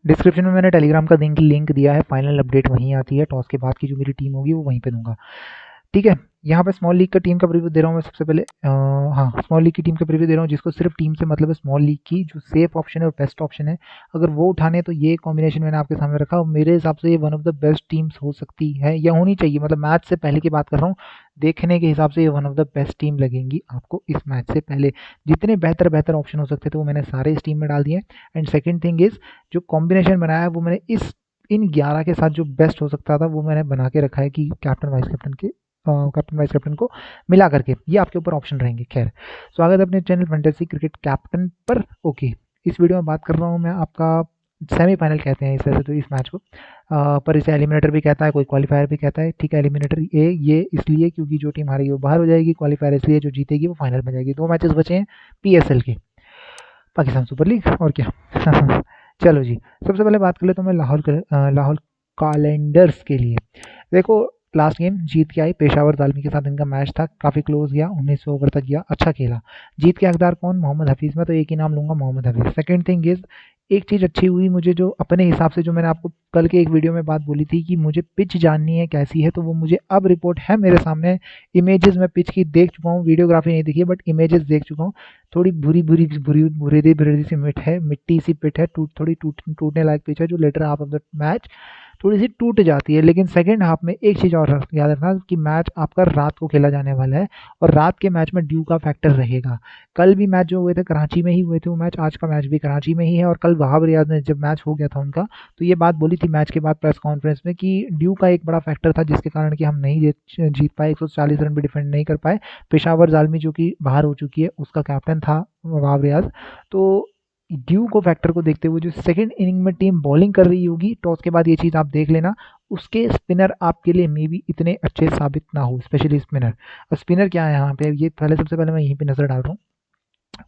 Description में मैंने Telegram का लिंक दिया है। फाइनल अपडेट वहीं आती है, टॉस के बाद की जो मेरी टीम होगी वो वहीं पे दूंगा। ठीक है, यहाँ पे स्मॉल लीग का टीम का प्रीव्यू दे रहा हूँ मैं सबसे पहले। हाँ, स्मॉल लीग की टीम का प्रीव्यू दे रहा हूँ, जिसको सिर्फ टीम से मतलब है स्मॉल लीग की जो सेफ ऑप्शन है और बेस्ट ऑप्शन है, अगर वो उठाने तो ये कॉम्बिनेशन मैंने आपके सामने रखा और मेरे हिसाब से ये one of the best teams हो सकती है या होनी चाहिए। मतलब मैच से पहले की बात कर रहा हूँ, देखने के हिसाब से ये one of the best team लगेंगी आपको इस मैच से पहले। जितने बेहतर बेहतर ऑप्शन हो सकते थे वो मैंने सारे इस टीम में डाल दिए। एंड सेकेंड थिंग इज, जो कॉम्बिनेशन बनाया है वो मैंने इन 11 के साथ जो बेस्ट हो सकता था वो मैंने बना के रखा है कि कैप्टन वाइस कैप्टन के कैप्टन वाइस कैप्टन को मिला करके ये आपके ऊपर ऑप्शन रहेंगे। खैर, स्वागत है अपने चैनल फैंटेसी क्रिकेट कैप्टन पर। ओके, इस वीडियो में बात कर रहा हूँ मैं आपका सेमीफाइनल कहते हैं इस वजह से तो इस मैच को, पर इसे एलिमिनेटर भी कहता है, कोई क्वालिफायर भी कहता है। ठीक है, एलिमिनेटर ये इसलिए क्योंकि जो टीम हारेगी वो बाहर हो जाएगी, क्वालिफायर इसलिए जो जीतेगी वो फाइनल में जाएगी। 2 मैचेस बचे हैं पीएसएल के, पाकिस्तान सुपर लीग और क्या। चलो जी, सबसे पहले बात कर लेता हूँ मैं लाहौर कैलेंडर्स के लिए। देखो, लास्ट गेम जीत के आई, पेशावर जालमी के साथ इनका मैच था, काफ़ी क्लोज गया, 19 ओवर तक गया, अच्छा खेला। जीत के हकदार कौन? मोहम्मद हफीज़। मैं तो एक ही नाम लूंगा, Mohammad Hafeez. Second thing is, एक चीज़ अच्छी हुई मुझे जो अपने हिसाब से, जो मैंने आपको कल के एक वीडियो में बात बोली थी कि मुझे पिच जाननी है कैसी है, तो वो मुझे अब रिपोर्ट है मेरे सामने। इमेजेस मैं पिच की देख चुका हूँ, वीडियोग्राफी नहीं देखी है बट इमेजेस देख चुका हूँ। थोड़ी बुरी सी मिट है, मिट्टी सी पिट है, टूटने लायक पिच है, जो later half of the match थोड़ी सी टूट जाती है। लेकिन सेकेंड हाफ में एक चीज़ और याद रखना कि मैच आपका रात को खेला जाने वाला है और रात के मैच में ड्यू का फैक्टर रहेगा। कल भी मैच जो हुए थे कराची में ही हुए थे वो मैच, आज का मैच भी कराची में ही है। और कल वहाब रियाज ने जब मैच हो गया था उनका, तो ये बात बोली थी मैच के बाद प्रेस कॉन्फ्रेंस में कि ड्यू का एक बड़ा फैक्टर था जिसके कारण कि हम नहीं जीत पाए, 140 रन भी डिफेंड नहीं कर पाए। पेशावर जालमी जो कि बाहर हो चुकी है, उसका कैप्टन था वहाब रियाज। तो ड्यू को फैक्टर को देखते हुए जो सेकंड इनिंग में टीम बॉलिंग कर रही होगी टॉस के बाद, ये चीज़ आप देख लेना, उसके स्पिनर आपके लिए मे बी इतने अच्छे साबित ना हो, स्पेशली स्पिनर। और स्पिनर क्या है यहाँ पे, ये पहले सबसे पहले मैं यहीं पे नजर डाल रहा हूँ,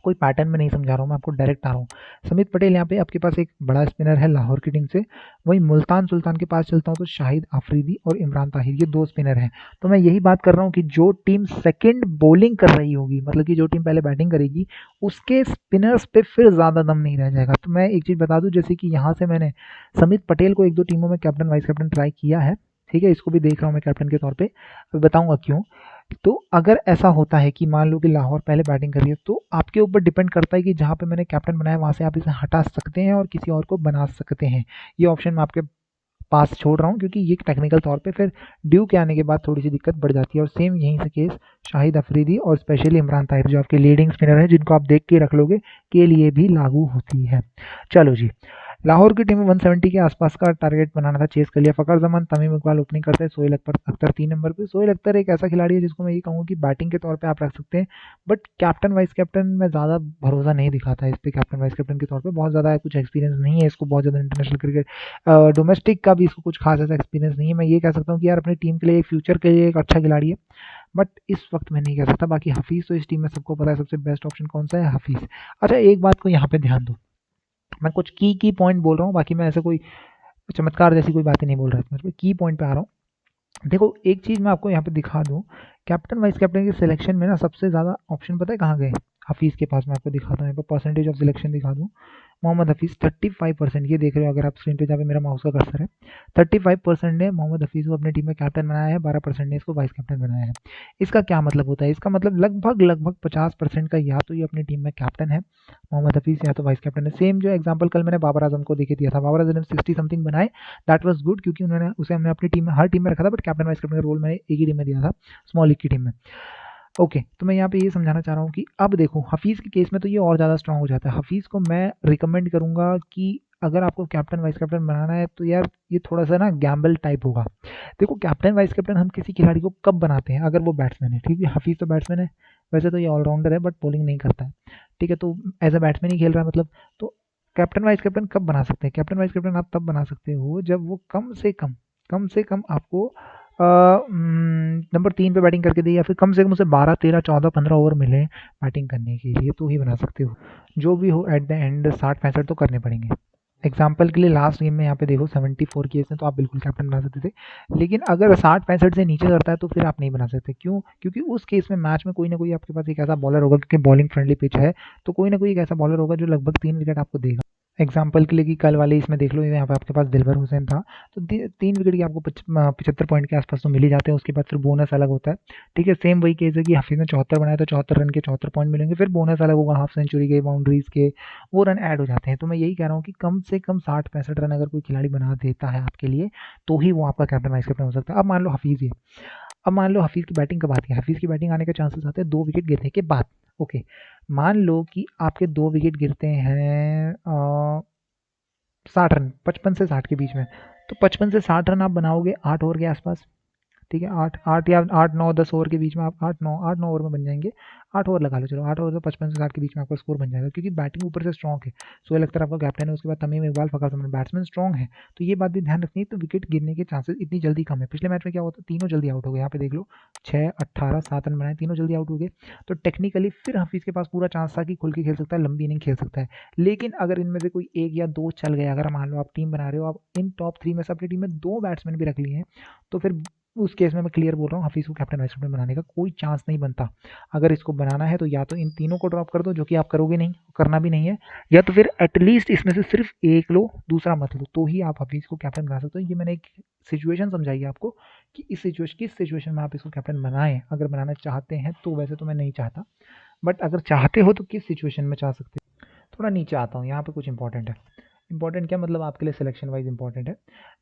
कोई पैटर्न में नहीं समझा रहा हूँ मैं आपको, डायरेक्ट आ रहा हूँ। समित पटेल यहाँ पे आपके पास एक बड़ा स्पिनर है लाहौर की टीम से। वही मुल्तान सुल्तान के पास चलता हूँ तो शाहिद आफरीदी और इमरान ताहिर, ये 2 स्पिनर हैं। तो मैं यही बात कर रहा हूँ कि जो टीम सेकंड बॉलिंग कर रही होगी, मतलब कि जो टीम पहले बैटिंग करेगी, उसके स्पिनर्स पे फिर ज़्यादा दम नहीं रह जाएगा। तो मैं एक चीज़ बता दूँ, जैसे कि यहाँ से मैंने समित पटेल को 1-2 टीमों में कैप्टन वाइस कैप्टन ट्राई किया है, ठीक है, इसको भी देख रहा हूँ मैं कैप्टन के तौर पे, बताऊंगा क्यों। तो अगर ऐसा होता है कि मान लो कि लाहौर पहले बैटिंग करी है, तो आपके ऊपर डिपेंड करता है कि जहाँ पे मैंने कैप्टन बनाया वहाँ से आप इसे हटा सकते हैं और किसी और को बना सकते हैं। ये ऑप्शन मैं आपके पास छोड़ रहा हूँ क्योंकि ये टेक्निकल तौर पे फिर ड्यू के आने के बाद थोड़ी सी दिक्कत बढ़ जाती है। और सेम यहीं से केस शाहिद अफरीदी और स्पेशली इमरान ताहिर जो आपके लीडिंग स्पिनर हैं, जिनको आप देख के रख लोगे, के लिए भी लागू होती है। चलो जी, लाहौर की टीम में 170 के आसपास का टारगेट बनाना था, चेस कर लिया। फ़खर जमान, तमीम इकबाल ओपनिंग करते हैं, सोहेल अख्तर 3 नंबर पे। सोहेल अख्तर एक ऐसा खिलाड़ी है जिसको मैं ये कहूँगा कि बैटिंग के तौर पे आप रख सकते हैं, बट कैप्टन वाइस कैप्टन में ज़्यादा भरोसा नहीं दिखाता है इस पे। कैप्टन वाइस कैप्टन के तौर पे बहुत ज़्यादा कुछ एक्सपीरियंस नहीं है इसको, बहुत ज़्यादा इंटरनेशनल क्रिकेट डोमेस्टिक का भी इसको कुछ खास ऐसा एक्सपीरियंस नहीं है। मैं ये कह सकता हूँ कि यार अपनी टीम के लिए, फ्यूचर के लिए एक अच्छा खिलाड़ी है, बट इस वक्त मैं नहीं कह सकता। बाकी हफीज़ तो इस टीम में सबको पता है सबसे बेस्ट ऑप्शन कौन सा है, हफीज़। अच्छा, एक बात को यहाँ पे ध्यान दो, मैं कुछ की पॉइंट बोल रहा हूँ, बाकी मैं ऐसे कोई चमत्कार जैसी कोई बातें नहीं बोल रहा है, की पॉइंट पे आ रहा हूँ। देखो, एक चीज़ मैं आपको यहाँ पे दिखा दूँ, कैप्टन वाइस कैप्टन के सिलेक्शन में ना सबसे ज़्यादा ऑप्शन पता है कहाँ गए? हफीज़ के पास। मैं आपको दिखाता हूँ यहाँ पर, परसेंटेज ऑफ सिलेक्शन दिखा दूँ। मोहम्मद हफीज़ 35%, ये देख रहे हो अगर आप स्क्रीन पे, जहाँ पे मेरा माउस का कर्सर है, 35% ने मोहम्मद हफीज़ को अपनी टीम में कैप्टन बनाया है, 12% ने इसको वाइस कैप्टन बनाया है। इसका क्या मतलब होता है? इसका मतलब लगभग 50% का या तो ये अपनी टीम में कैप्टन है मोहम्मद हफीज़, या तो वाइस कैप्टन है। सेम जो एग्जांपल कल मैंने बाबर आजम को देके दिया था, बाबर आजम ने 60 समथिंग बनाए, दैट वाज गुड, क्योंकि हमने अपनी टीम में, हर टीम में रखा था, बट कैप्टन वाइस कैप्टन का रोल मैंने एक ही टीम में दिया था, स्मॉल लीग की टीम में। ओके, तो मैं यहाँ पे ये समझाना चाह रहा हूँ कि अब देखो हफीज़ के केस में तो ये और ज़्यादा स्ट्रांग हो जाता है। हफीज़ को मैं रिकमेंड करूँगा कि अगर आपको कैप्टन वाइस कैप्टन बनाना है तो यार ये थोड़ा सा ना गैम्बल टाइप होगा। देखो, कैप्टन वाइस कैप्टन हम किसी खिलाड़ी को कब बनाते हैं? अगर वो बैट्समैन है, ठीक है, हफीज़ तो बैट्समैन है, वैसे तो ये ऑलराउंडर है बट बॉलिंग नहीं करता है, ठीक है, तो एज अ बैट्समैन ही खेल रहा है मतलब। तो कैप्टन वाइस कैप्टन कब बना सकते हैं? कैप्टन वाइस कैप्टन आप तब बना सकते हो जब वो कम से कम आपको नंबर 3 पे बैटिंग करके दे, या फिर कम से कम उसे 12, 13, 14, 15 ओवर मिले बैटिंग करने के लिए, तो ही बना सकते हो। जो भी हो एट द एंड 60-65 तो करने पड़ेंगे। एग्जाम्पल के लिए लास्ट गेम में यहाँ पे देखो 74 केस में तो आप बिल्कुल कैप्टन बना सकते थे, लेकिन अगर 60-65 से नीचे करता है तो फिर आप नहीं बना सकते। क्यों? क्योंकि उस केस में मैच में कोई ना कोई आपके पास एक ऐसा बॉलर होगा, क्योंकि बॉलिंग फ्रेंडली पिच है, तो कोई ना कोई एक ऐसा बॉलर होगा जो लगभग 3 विकेट आपको देगा। एग्जाम्पल के लिए कि कल वाले इसमें देख लो, यहाँ पे आपके पास दिलबर हुसैन था, तो 3 विकेट की आपको 75 पॉइंट के आसपास तो मिल ही जाते हैं। उसके बाद फिर बोनस अलग होता है। ठीक है, सेम वही केस है कि हफीज ने 74 बनाया तो 74 रन के 74 पॉइंट मिलेंगे, फिर बोनस अलग होगा, हाफ सेंचुरी के, बाउंड्रीज के, वो रन ऐड हो जाते हैं। तो मैं यही कह रहा हूँ कि कम से कम 60-65 रन अगर कोई खिलाड़ी बना देता है आपके लिए, तो ही वो आपका कैप्टन वाइस कैप्टन हो सकता है। अब मान लो हफीज ही, अब मान लो हफीज की बैटिंग कब आती है, हफीज की बैटिंग आने के चांसेस आते हैं 2 विकेट गिरने के बाद। ओके, मान लो कि आपके 2 विकेट गिरते हैं 60 रन, 55 से 60 के बीच में, तो 55 से 60 रन आप बनाओगे 8 ओवर के आसपास। ठीक है, 8 या 8 9 10 ओवर के बीच में आप 8 9 ओवर में बन जाएंगे। 8 ओवर लगा लो, चलो 8 ओवर से 55 से 60 के बीच में आपका स्कोर बन जाएगा, क्योंकि बैटिंग ऊपर से स्ट्रॉन्ग है। सोहेल अख्तर आपका कैप्टन है, उसके बाद तमीम इकबाल, फ़खर जमान, बैट्समैन स्ट्रॉन्ग है। तो ये बात भी ध्यान रखनी है। तो विकेट गिरने के चांसेस इतनी जल्दी कम है। पिछले मैच में क्या होता, तीनों जल्दी आउट हो गए। यहाँ पे देख लो, 6 18 7 रन बनाए, तीनों जल्दी आउट हो गए। तो टेक्निकली फिर हफीज़ के पास पूरा चांस था कि खुल के खेल सकता है, लंबी इनिंग खेल सकता है। लेकिन अगर इनमें से कोई 1 या 2 चल गया, अगर मान लो आप टीम बना रहे हो, आप इन टॉप 3 में से अपनी टीम में 2 बैट्समैन भी रख लिए हैं, तो फिर उस केस में मैं क्लियर बोल रहा हूँ, हफीज़ को कैप्टन वाइस कैप्टन बनाने का कोई चांस नहीं बनता। अगर इसको बनाना है तो या तो इन तीनों को ड्रॉप कर दो, जो कि आप करोगे नहीं, करना भी नहीं है, या तो फिर एटलीस्ट इसमें से सिर्फ एक लो, दूसरा मत लो, तो ही आप हफीज़ को कैप्टन बना सकते हो। ये मैंने एक सिचुएशन समझाई है आपको कि किस सिचुएशन में आप इसको कैप्टन बनाएं। अगर बनाना चाहते हैं तो, वैसे तो मैं नहीं चाहता, बट अगर चाहते हो तो किस सिचुएशन में चाह सकते हो। थोड़ा नीचे आता हूँ, यहाँ पे कुछ इंपॉर्टेंट है। इंपॉर्टेंट क्या मतलब, आपके लिए सिलेक्शन वाइज इंपॉर्टेंट है।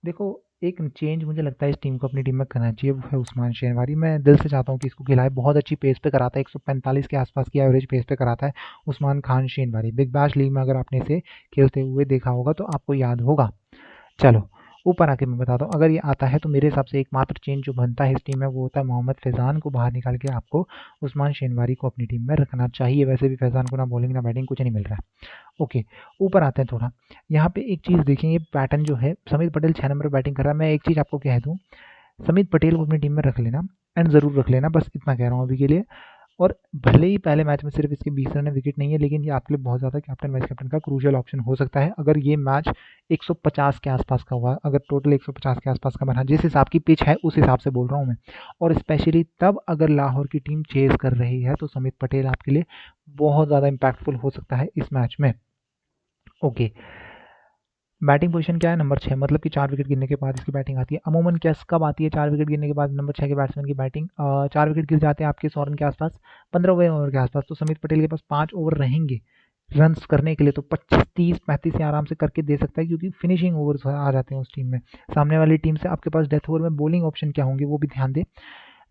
देखो, एक चेंज मुझे लगता है इस टीम को अपनी टीम में करना चाहिए, वो है उस्मान शेनवारी। मैं दिल से चाहता हूँ कि इसको खिलाए, बहुत अच्छी पेस पे कराता है, 145 के आसपास की एवरेज पेस पे कराता है Usman Khan Shinwari. Big Bash League में अगर आपने इसे खेलते हुए देखा होगा तो आपको याद होगा। चलो, ऊपर आके मैं बताता हूँ, अगर ये आता है तो मेरे हिसाब से एकमात्र चेंज जो बनता है इस टीम में, वो होता है मोहम्मद फैज़ान को बाहर निकाल के आपको उस्मान शेनवारी को अपनी टीम में रखना चाहिए। वैसे भी फैज़ान को ना बॉलिंग ना बैटिंग कुछ नहीं मिल रहा है। ओके, ऊपर आते हैं थोड़ा। यहाँ पे एक चीज़ देखें, ये पैटर्न जो है, समीत पटेल 6 नंबर बैटिंग कर रहा है। मैं एक चीज़ आपको कह दूँ, समीत पटेल को अपनी टीम में रख लेना, एंड ज़रूर रख लेना, बस इतना कह रहा हूँ अभी के लिए। और भले ही पहले मैच में सिर्फ इसके 20 रन विकेट नहीं है, लेकिन ये आपके लिए बहुत ज़्यादा कैप्टन वाइस कैप्टन का क्रूशियल ऑप्शन हो सकता है। अगर ये मैच 150 के आसपास का हुआ, अगर टोटल 150 के आसपास का बना, जिस हिसाब की पिच है उस हिसाब से बोल रहा हूँ मैं, और स्पेशली तब अगर लाहौर की टीम चेज कर रही है, तो समीत पटेल आपके लिए बहुत ज़्यादा इम्पैक्टफुल हो सकता है इस मैच में। ओके, बैटिंग पोजीशन क्या है, नंबर 6, मतलब कि 4 विकेट गिरने के बाद इसकी बैटिंग आती है। अमूमन क्या कब आती है 4 विकेट गिरने के बाद नंबर 6 के बैट्समैन की बैटिंग, 4 विकेट गिर जाते हैं आपके 100 रन के आसपास, 15वें ओवर के आसपास, तो समीत पटेल के पास 5 ओवर रहेंगे रन्स करने के लिए, तो 25 30 35 से आराम से करके दे सकता है, क्योंकि फिनिशिंग ओवर्स आ जाते हैं उस टीम में। सामने वाली टीम से आपके पास डेथ ओवर में बॉलिंग ऑप्शन क्या होंगे वो भी ध्यान दें।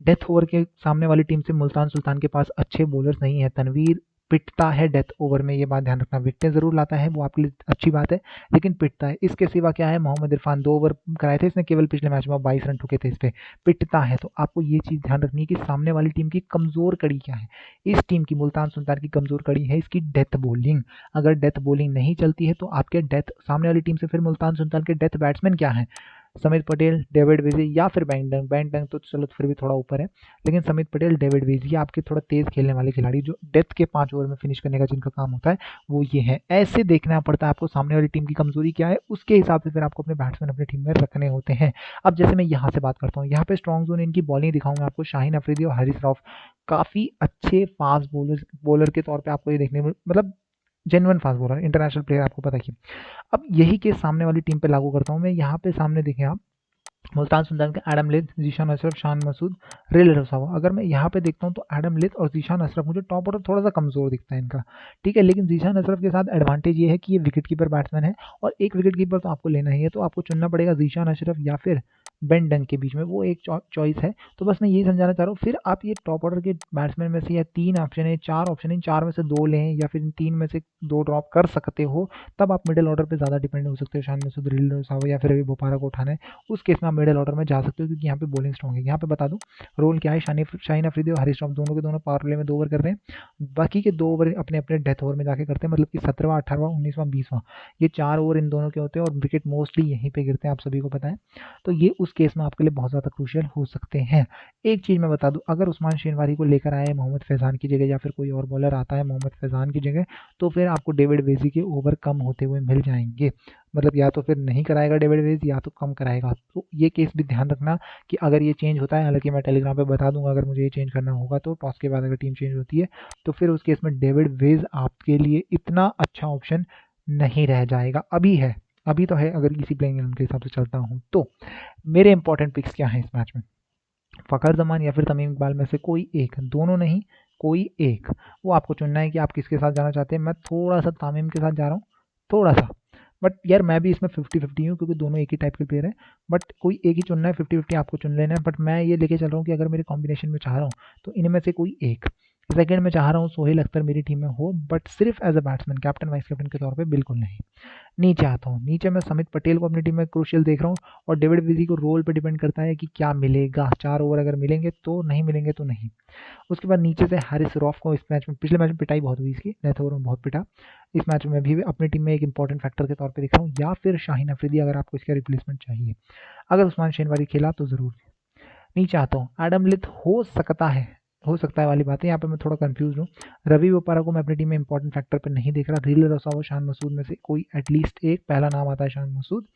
डेथ ओवर के सामने वाली टीम से मुल्तान सुल्तान के पास अच्छे बॉलर्स नहीं है। तनवीर पिटता है डेथ ओवर में, ये बात ध्यान रखना। विकेटें ज़रूर लाता है, वो आपके लिए अच्छी बात है, लेकिन पिटता है। इसके सिवा क्या है, मोहम्मद इरफान 2 ओवर कराए थे इसने केवल, पिछले मैच में 22 रन ठुके थे इस पे, पिटता है। तो आपको ये चीज़ ध्यान रखनी है कि सामने वाली टीम की कमज़ोर कड़ी क्या है। इस टीम की, मुल्तान सुल्तान की कमज़ोर कड़ी है इसकी डेथ बॉलिंग। अगर डेथ बॉलिंग नहीं चलती है तो आपके डेथ, सामने वाली टीम से फिर मुल्तान सुल्तान के डेथ बैट्समैन क्या है, समीत पटेल, डेविड विजी या फिर बैंगडंग। बैंगडंग तो चलो फिर भी थोड़ा ऊपर है, लेकिन समीत पटेल, डेविड विजी आपके थोड़ा तेज खेलने वाले खिलाड़ी, जो डेथ के 5 ओवर में फिनिश करने का जिनका काम होता है, वो ये है। ऐसे देखना पड़ता है आपको सामने वाली टीम की कमजोरी क्या है, उसके हिसाब से फिर आपको अपने बैट्समैन अपनी टीम में रखने होते हैं। अब जैसे मैं यहाँ से बात करता हूँ, यहाँ पे स्ट्रॉन्ग जोन इनकी बॉलिंग दिखाऊंगा आपको। शाहीन अफरीदी और हारिस रऊफ काफ़ी अच्छे फास्ट बॉलर के तौर पे आपको ये देखने में, मतलब genuine fast bowler, international player, आपको पता ही है। अब यही केस सामने वाली टीम पे लागू करता हूँ मैं। यहाँ पे सामने देखें आप, मुल्तान सुल्तान के एडम लिथ, जीशान अशरफ, शान मसूद, रेल रसावा। अगर मैं यहाँ पे देखता हूँ तो एडम लिथ और जीशान अशरफ मुझे टॉप ऑर्डर थोड़ा सा कमजोर दिखता है इनका। ठीक है, लेकिन जीशान अशरफ के साथ एडवांटेज ये है कि ये विकेट कीपर बैट्समैन है, और एक विकेट कीपर तो आपको लेना ही है, तो आपको चुनना पड़ेगा जीशान अशरफ या फिर बेन डंग के बीच में, वो एक चॉइस है। तो बस मैं यही समझाना चाह रहा हूँ। फिर आप ये टॉप ऑर्डर के बैट्समैन में से, या 3 ऑप्शन है, 4 ऑप्शन है, 4 में से 2 लें, या फिर इन 3 में से 2 ड्रॉप कर सकते हो। तब आप मिडिल ऑर्डर पे ज़्यादा डिपेंड हो सकते हो, शान मसूद, रेल रसावा या फिर अभी बोपारा को उठाना है, उस केस में आप मिडिल ऑर्डर में जा सकते हो, क्योंकि यहाँ पे बॉलिंग स्ट्रॉन्ग है। यहाँ पे बता दूं रोल क्या है, शाहीन अफरीदी और हारिस रऊफ दोनों के दोनों पावर प्ले में 2 ओवर कर रहे हैं। बाकी के 2 ओवर अपने अपने डेथ ओवर में जाके करते हैं, मतलब कि 17वां, 18वां, 19वां, 20वां, ये 4 ओवर इन दोनों के होते हैं, और विकेट मोस्टली यहीं पे गिरते हैं, आप सभी को पता है। तो ये उस केस में आपके लिए बहुत ज़्यादा क्रूशियल हो सकते हैं। एक चीज़ मैं बता दूं, अगर उस्मान शेनवारी को लेकर आए मोहम्मद फैज़ान की जगह, या फिर कोई और बॉलर आता है मोहम्मद फैज़ान की जगह, तो फिर आपको डेविड वेजी के ओवर कम होते हुए मिल जाएंगे। मतलब या तो फिर नहीं कराएगा डेविड वेज, या तो कम कराएगा। तो ये केस भी ध्यान रखना कि अगर ये चेंज होता है, हालांकि मैं टेलीग्राम पे बता दूंगा अगर मुझे ये चेंज करना होगा, तो टॉस के बाद अगर टीम चेंज होती है तो फिर उस केस में डेविड वेज आपके लिए इतना अच्छा ऑप्शन नहीं रह जाएगा। अभी है, अभी तो है, अगर इसी प्लेइंग एलेवन के हिसाब से चलता हूँ तो। मेरे इंपॉर्टेंट पिक्स क्या हैं इस मैच में? फ़खर ज़मान या फिर तमीम इकबाल में से कोई एक, दोनों नहीं, कोई एक। वो आपको चुनना है कि आप किसके साथ जाना चाहते हैं। मैं थोड़ा-सा तामीम के साथ जा रहा हूँ, थोड़ा-सा। बट यार मैं भी इसमें 50-50 हूँ क्योंकि दोनों एक ही टाइप के प्लेयर हैं। बट कोई एक ही चुनना है, 50-50 आपको चुन लेना है। बट मैं ये लेके चल रहा हूँ कि अगर मेरे कॉम्बिनेशन में चाह रहा हूँ तो इनमें से कोई एक। सेकंड में चाह रहा हूँ सोहेल अख्तर मेरी टीम में हो, बट सिर्फ as a batsman, captain vice captain के तौर पे बिल्कुल नहीं। नीचे आता हूँ, नीचे मैं समित पटेल को अपनी टीम में क्रूशियल देख रहा हूँ। और डेविड विली को रोल पे डिपेंड करता है कि क्या मिलेगा, 4 ओवर अगर मिलेंगे तो, नहीं मिलेंगे तो नहीं। उसके बाद नीचे से हारिस रॉफ को इस मैच में, पिछले मैच में पिटाई बहुत हुई इसकी, डेथ ओवर में बहुत पिटा। इस मैच में भी अपनी टीम में एक इंपॉर्टेंट फैक्टर के तौर पे दिख रहा हूँ। या फिर शाहीन अफरीदी अगर आपको इसका रिप्लेसमेंट चाहिए। अगर उस्मान शेनवारी खेला तो ज़रूर। नीचे आता हूँ, एडम लिथ हो सकता है वाली बात है, यहाँ पे मैं थोड़ा कंफ्यूज हूँ। रवि बोपारा को मैं अपनी टीम में इंपॉर्टेंट फैक्टर पे नहीं देख रहा। रीलर रसाओ, शान मसूद में से कोई एटलीस्ट एक, पहला नाम आता है शान मसूद।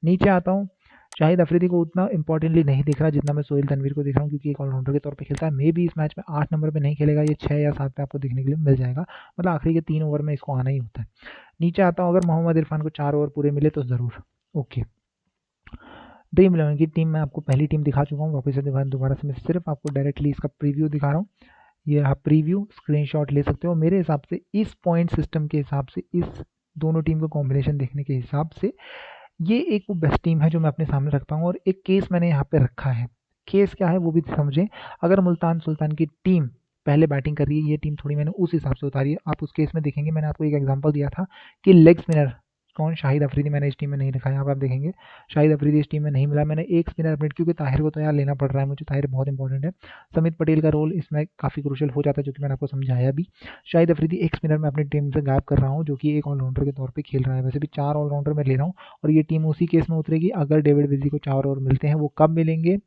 नीचे आता हूँ, शाहिद अफरीदी को उतना इंपॉर्टेंटली नहीं दिख रहा जितना मैं सोहेल तनवीर को दिख रहा हूँ, क्योंकि एक ऑलराउंडर के तौर पे खेलता है। मे भी इस मैच में 8 नंबर पे नहीं खेलेगा, ये 6 या 7 पे आपको देखने के लिए मिल जाएगा। मतलब आखिरी के 3 ओवर में इसको आना ही होता है। नीचे आता हूँ, अगर मोहम्मद इरफान को 4 ओवर पूरे मिले तो ज़रूर। ओके, ड्रीम इलेवन की टीम मैं आपको पहली टीम दिखा चुका हूँ, वापस से दोबारा से मैं सिर्फ आपको डायरेक्टली इसका प्रीव्यू दिखा रहा हूँ। ये आप प्रीव्यू स्क्रीनशॉट ले सकते हो। मेरे हिसाब से इस पॉइंट सिस्टम के हिसाब से, इस दोनों टीम का कॉम्बिनेशन देखने के हिसाब से, ये एक वो बेस्ट टीम है जो मैं अपने सामने रखता हूँ। और एक केस मैंने यहाँ पे रखा है। केस क्या है वो भी समझें। अगर मुल्तान सुल्तान की टीम पहले बैटिंग कर रही है, ये टीम थोड़ी मैंने उस हिसाब से उतारी है। आप उस केस में देखेंगे, मैंने आपको एक एग्जांपल दिया था कि लेग स्पिनर कौन, शाहिद अफरीदी मैंने इस टीम में नहीं रखा है। यहाँ पे आप देखेंगे शाहिद अफरीदी इस टीम में नहीं मिला। मैंने एक स्पिनर अपडेट, क्योंकि ताहिर को तो यार लेना पड़ रहा है मुझे, ताहिर बहुत इंपॉर्टेंट है। समित पटेल का रोल इसमें काफ़ी क्रूशियल हो जाता है, जो कि मैंने आपको समझाया भी। शाहिद अफरीदी एक स्पिनर मैं अपनी टीम से गायब कर रहा हूँ, जो कि एक ऑलराउंडर के तौर पर खेल रहा है। वैसे भी 4 ऑलराउंडर मैं ले रहा हूँ। और ये टीम उसी केस में उतरेगी अगर डेविड विली को 4 ओवर मिलते हैं। वो कब मिलेंगे?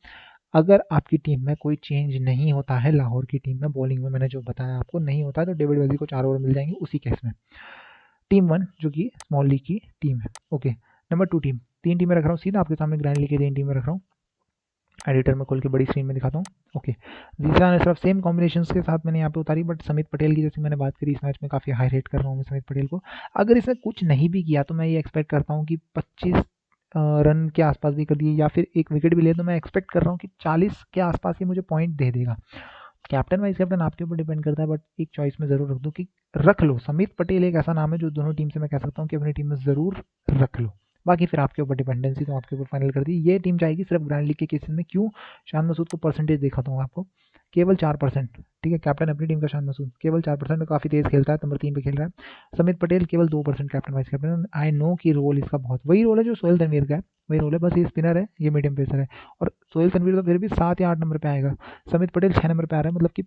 अगर आपकी टीम में कोई चेंज नहीं होता है, लाहौर की टीम में बॉलिंग में मैंने जो बताया आपको नहीं होता है, तो डेविड विली को 4 ओवर मिल जाएंगे उसी केस में। टीम 1 जो कि स्मॉल लीग की टीम है। ओके, नंबर 2 टीम, 3 टीमें रख रहा हूँ सीधा आपके सामने, ग्रैंड लीग की 3 टीमें रख रहा हूँ। एडिटर में खोल के बड़ी स्क्रीन में दिखाता हूँ। ओके, जीसा ने सिर्फ सेम कॉम्बिनेशन के साथ मैंने यहाँ पे उतारी, बट समित पटेल की जैसे मैंने बात करी, इस मैच में काफ़ी हाई रेट कर रहा हूँ मैं समित पटेल को। अगर इसने कुछ नहीं भी किया तो मैं ये एक्सपेक्ट करता हूँ कि 25 रन के आसपास भी कर दिए, या फिर एक विकेट भी ले, तो मैं एक्सपेक्ट कर रहा हूँ कि 40 के आसपास ही मुझे पॉइंट दे देगा। कैप्टन वाइस कैप्टन आपके ऊपर डिपेंड करता है, बट एक चॉइस में ज़रूर रख दूँ कि रख लो। समित पटेल एक ऐसा नाम है जो दोनों टीम से मैं कह सकता हूँ कि अपनी टीम में ज़रूर रख लो। बाकी फिर आपके ऊपर डिपेंडेंसी, तो आपके ऊपर फाइनल कर दी। ये टीम चाहेगी सिर्फ ग्रैंड लीग के केसेस में। क्यों? शान मसूद को परसेंटेज दिखाता हूँ आपको, केवल 4%। ठीक है, कैप्टन अपनी टीम का शान मसूद केवल 4% में काफ़ी तेज़ खेलता है, नंबर 3 पे खेल रहा है। समित पटेल केवल 2% captain vice captain. I know कि रोल इसका बहुत वही रोल है जो सोहेल तनवीर का है, वही रोल है, बस ये स्पिनर है, ये मीडियम पेसर है। और सोहेल तनवीर तो फिर भी 7 या 8 नंबर पे आएगा। समित पटेल 6 नंबर पे आ रहा है, मतलब कि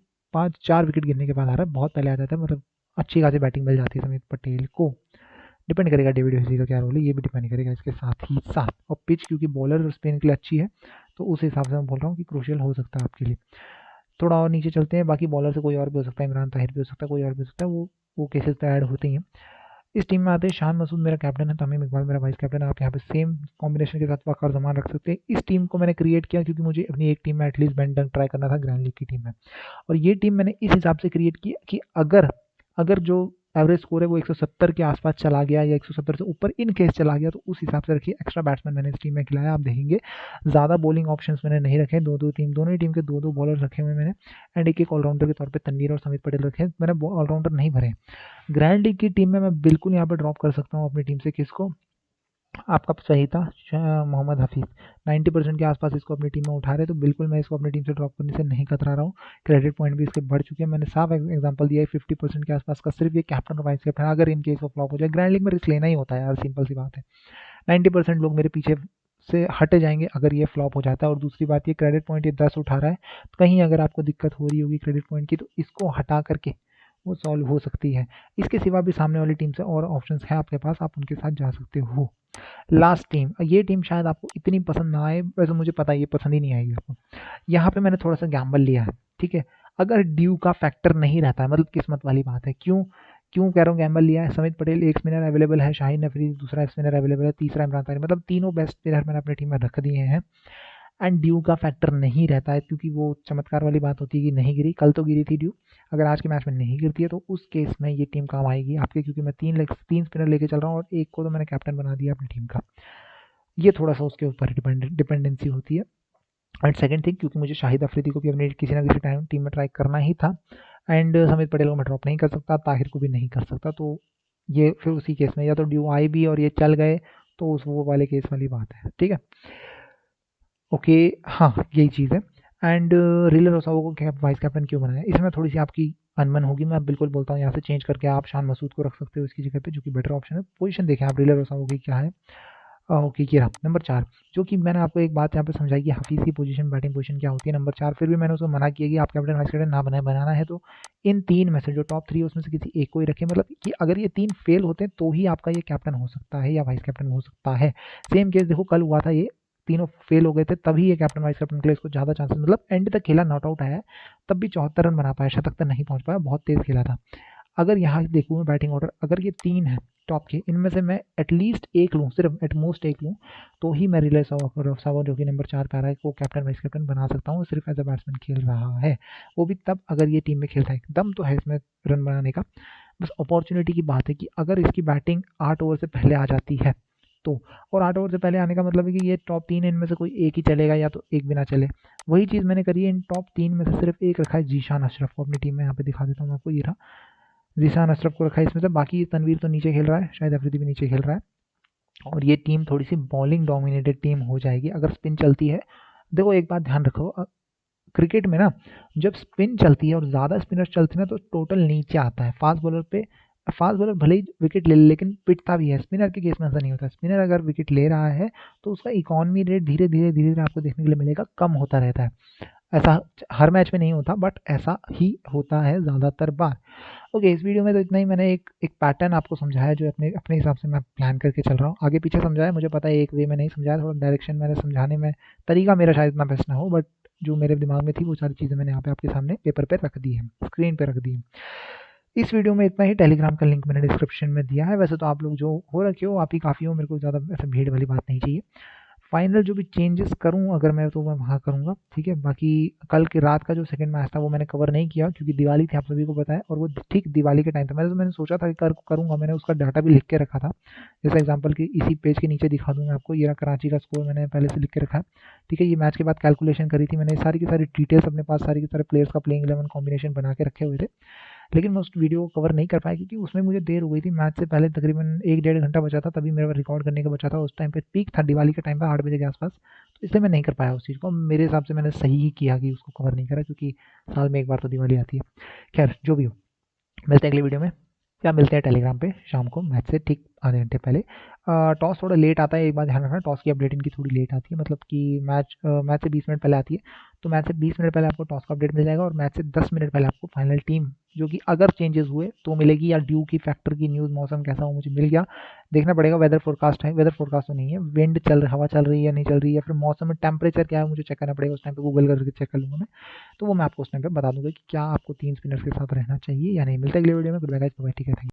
4 विकेट गिरने के बाद आ रहा है, बहुत पहले आ जाता है। मतलब अच्छी खासी बैटिंग मिल जाती है समित पटेल को। डिपेंड करेगा डेविड विली का क्या रोल है, ये भी डिपेंड करेगा इसके साथ ही साथ। और पिच क्योंकि बॉलर स्पिन के लिए अच्छी है, तो उस हिसाब से मैं बोल रहा हूँ कि क्रूशियल हो सकता है आपके लिए। थोड़ा और नीचे चलते हैं, बाकी बॉलर से कोई और भी हो सकता है, इमरान ताहिर भी हो सकता है, कोई और भी हो सकता है, वो केसेस पे ऐड होते ही हैं। इस टीम में आते हैं, शान मसूद मेरा कैप्टन है, तमीम इकबाल मेरा वाइस कैप्टन है। आप यहाँ पे सेम कॉम्बिनेशन के साथ वकार जमान रख सकते हैं। इस टीम को मैंने क्रिएट किया क्योंकि मुझे अपनी एक टीम में एटलीस्ट बैंड ट्राई करना था ग्रैंड लीग की टीम में। और ये टीम मैंने इस हिसाब से क्रिएट की कि अगर अगर जो एवरेज स्कोर है वो 170 के आसपास चला गया या 170 से ऊपर इन केस चला गया, तो उस हिसाब से रखिए। एक्स्ट्रा बैट्समैन मैंने इस टीम में खिलाया, आप देखेंगे ज़्यादा बॉलिंग ऑप्शंस मैंने नहीं रखे। दोनों ही टीम के दो बॉलर रखे हुए मैंने, एंड एक ऑलराउंडर के तौर पे तनवीर और समित पटेल रखे। मैंने ऑलराउंडर नहीं भरे। ग्रैंड लीग की टीम में मैं बिल्कुल यहाँ पे ड्रॉप कर सकता हूँ अपनी टीम से किसको, आपका सही था मोहम्मद हफीज़। 90% के आसपास इसको अपनी टीम में उठा रहे, तो बिल्कुल मैं इसको अपनी टीम से ड्रॉप करने से नहीं कतरा रहा हूँ। क्रेडिट पॉइंट भी इसके बढ़ चुके हैं। मैंने साफ एग्जांपल दिया है 50% के आसपास का, सिर्फ ये कैप्टन और वाइस कैप्टन। अगर इन केस वो फ्लॉप हो जाए, ग्रैंड लीग में रिस्क लेना ही होता है यार, सिंपल सी बात है। 90% लोग मेरे पीछे से हट जाएंगे अगर ये फ्लॉप हो जाता है। और दूसरी बात, ये क्रेडिट पॉइंट ये 10 उठा रहा है, तो कहीं अगर आपको दिक्कत हो रही होगी क्रेडिट पॉइंट की, तो इसको हटा करके वो सॉल्व हो सकती है। इसके सिवा भी सामने वाली टीम से और ऑप्शंस हैं आपके पास, आप उनके साथ जा सकते हो। लास्ट टीम, ये टीम शायद आपको इतनी पसंद ना आए, वैसे मुझे पता है ये पसंद ही नहीं आएगी आपको। यहाँ पे मैंने थोड़ा सा गैम्बल लिया है, ठीक है। अगर ड्यू का फैक्टर नहीं रहता है, मतलब किस्मत वाली बात है। क्यों क्यों कह रहा हूँ गैम्बल लिया है? समित पटेल एक स्पिनर अवेलेबल है, शाहीन अफरीदी दूसरा स्पिनर अवेलेबल है, तीसरा इमरान ताहिर, मतलब तीनों बेस्ट प्लेयर मैंने अपनी टीम में रख दिए हैं। एंड ड्यू का फैक्टर नहीं रहता है, क्योंकि वो चमत्कार वाली बात होती है कि नहीं गिरी, कल तो गिरी थी ड्यू, अगर आज के मैच में नहीं गिरती है तो उस केस में ये टीम काम आएगी आपके, क्योंकि मैं तीन स्पिनर लेके चल रहा हूँ और एक को तो मैंने कैप्टन बना दिया अपनी टीम का। ये थोड़ा सा उसके ऊपर डिपेंडेंसी होती है। एंड सेकंड थिंग, क्योंकि मुझे शाहिद अफरीदी को भी अपनी किसी ना किसी टाइम टीम में ट्राई करना ही था, एंड समित पटेल को मैं ड्रॉप नहीं कर सकता, ताहिर को भी नहीं कर सकता, तो ये फिर उसी केस में या तो ड्यू आई भी और ये चल गए तो उस वो वाले केस वाली बात है। ठीक है, ओके, हाँ यही चीज़ है। एंड रिले रोसाओ को वाइस कैप्टन क्यों बनाया, इसमें थोड़ी सी आपकी अनबन होगी, मैं बिल्कुल बोलता हूँ यहाँ से चेंज करके आप शान मसूद को रख सकते हो इसकी जगह पे, जो कि बेटर ऑप्शन है। पोजीशन देखें आप रिले रोसाओ की क्या है। ओके, ये रहा नंबर 4, जो कि मैंने आपको एक बात यहाँ पे समझाई कि हफीज़ की पोजीशन, बैटिंग पोजीशन क्या होती है नंबर 4, फिर भी मैंने उसको मना किया कि आप कैप्टन वाइस कैप्टन ना बनाए, बनाना है तो इन तीन में से जो टॉप 3 है उसमें से किसी एक को ही रखें, मतलब कि अगर ये तीन फेल होते हैं तो ही आपका ये कैप्टन हो सकता है या वाइस कैप्टन हो सकता है। सेम केस देखो कल हुआ था, ये तीनों फेल हो गए थे, तभी ये कैप्टन वाइस कैप्टन के लिए इसको ज़्यादा चांसेस, मतलब एंड तक खेला, नॉट आउट आया, तब भी 74 रन बना पाया, शतक तक नहीं पहुंच पाया, बहुत तेज खेला था। अगर यहाँ देखूँ मैं बैटिंग ऑर्डर, अगर ये तीन है टॉप के, इनमें से मैं एटलीस्ट एक लूँ, सिर्फ एटमोस्ट एक लूँ, तो ही मैं रिले सावर जो कि नंबर 4 पे आ रहा है को कैप्टन वाइस कैप्टन बना सकता हूँ, सिर्फ एज अ बैट्समैन खेल रहा है, वो भी तब अगर ये टीम में खेलता है। दम तो है इसमें रन बनाने का, बस अपॉर्चुनिटी की बात है कि अगर इसकी बैटिंग 8 ओवर से पहले आ जाती है तो, और 8 ओवर से पहले आने का मतलब है कि ये टॉप 3 है, इनमें से कोई एक ही चलेगा या तो एक भी ना चले। वही चीज़ मैंने करी है, इन टॉप 3 में से सिर्फ एक रखा है जीशान अशरफ को अपनी टीम में, यहाँ पे दिखा देता हूँ मैं आपको, ये रहा जीशान अशरफ को रखा है इसमें से, बाकी तनवीर तो नीचे खेल रहा है, शायद अफरीदी भी नीचे खेल रहा है, और ये टीम थोड़ी सी बॉलिंग डोमिनेटेड टीम हो जाएगी अगर स्पिन चलती है। देखो एक बात ध्यान रखो, क्रिकेट में ना जब स्पिन चलती है और ज़्यादा स्पिनर्स चलते हैं ना तो टोटल नीचे आता है, फास्ट बॉलर भले ही विकेट ले लेकिन पिटता भी है, स्पिनर के केस में ऐसा नहीं होता। स्पिनर अगर विकेट ले रहा है तो उसका इकॉनमी रेट धीरे धीरे धीरे धीरे आपको देखने के लिए मिलेगा, कम होता रहता है। ऐसा हर मैच में नहीं होता, बट ऐसा ही होता है ज़्यादातर बार। ओके, इस वीडियो में तो इतना ही, मैंने एक पैटर्न आपको समझाया जो अपने अपने हिसाब से मैं प्लान करके चल रहा हूँ, आगे पीछे समझाया, मुझे पता है एक वे में नहीं समझाया, थोड़ा डायरेक्शन मैंने समझाने में, तरीका मेरा शायद इतना बेस्ट ना हो, बट जो मेरे दिमाग में थी वो सारी चीज़ें मैंने यहाँ पे आपके सामने पेपर पे रख दी है, स्क्रीन पे रख दी है। इस वीडियो में इतना ही, टेलीग्राम का लिंक मैंने डिस्क्रिप्शन में दिया है, वैसे तो आप लोग जो हो रखे हो आप ही काफ़ी हो, मेरे को ज़्यादा ऐसे भीड़ वाली बात नहीं चाहिए। फाइनल जो भी चेंजेस करूँ अगर मैं तो मैं वहाँ करूँगा, ठीक है। बाकी कल की रात का जो सेकंड मैच था वो मैंने कवर नहीं किया क्योंकि दिवाली थी, आप सभी को पता है, और वो ठीक दिवाली के टाइम था। मैंने सोचा था कि करूँगा, मैंने उसका डाटा भी लिख के रखा था, जैसे एग्जांपल कि इसी पेज के नीचे दिखा दूंगा आपको, ये रहा कराची का स्कोर मैंने पहले से लिख के रखा है, ठीक है। ये मैच के बाद कैलकुलेशन करी थी मैंने, सारी की सारी डिटेल्स अपने पास, सारी के सारे प्लेयर्स का प्लेइंग 11 कॉम्बिनेशन बना के रखे हुए थे, लेकिन मैं उस वीडियो को कवर नहीं कर पाया क्योंकि उसमें मुझे देर हो गई थी, मैच से पहले तकरीबन 1 डेढ़ घंटा बचा था, तभी मेरा रिकॉर्ड करने का बचा था, उस टाइम पे पीक था दिवाली के टाइम पे 8 बजे के आसपास, तो इसलिए मैं नहीं कर पाया उस चीज़ को। मेरे हिसाब से मैंने सही ही किया कि उसको कवर नहीं करा, क्योंकि साल में एक बार तो दिवाली आती है। खैर जो भी हो, मिलते हैं अगली वीडियो में, या मिलते हैं टेलीग्राम पे शाम को मैच से ठीक आधे घंटे पहले। टॉस थोड़ा लेट आता है, एक बात ध्यान रखना, टॉस की अपडेट इनकी थोड़ी लेट आती है, मतलब कि मैच से 20 मिनट पहले आती है, तो मैच से 20 मिनट पहले आपको टॉस का अपडेट मिल जाएगा, और मैच से 10 मिनट पहले आपको फाइनल टीम जो कि अगर चेंजेस हुए तो मिलेगी, या ड्यू की फैक्टर की न्यूज़, मौसम कैसा हो मुझे मिल गया, देखना पड़ेगा। वेदर फोरकास्ट है, वेदर फोरकास्ट तो नहीं है, विंड चल रहा, हवा चल रही है या नहीं चल रही है, या फिर मौसम में टेम्परेचर क्या है मुझे चेक करना पड़ेगा, उस टाइम पे गूगल करके चेक कर लूँगा मैं, तो वो मैं आपको उस टाइम पे बता दूंगा कि क्या आपको 3 स्पिनर्स के साथ रहना चाहिए या नहीं। मिलता है अगले वीडियो में, गुड बाय गाइस, बाय, ठीक है, थैंक यू।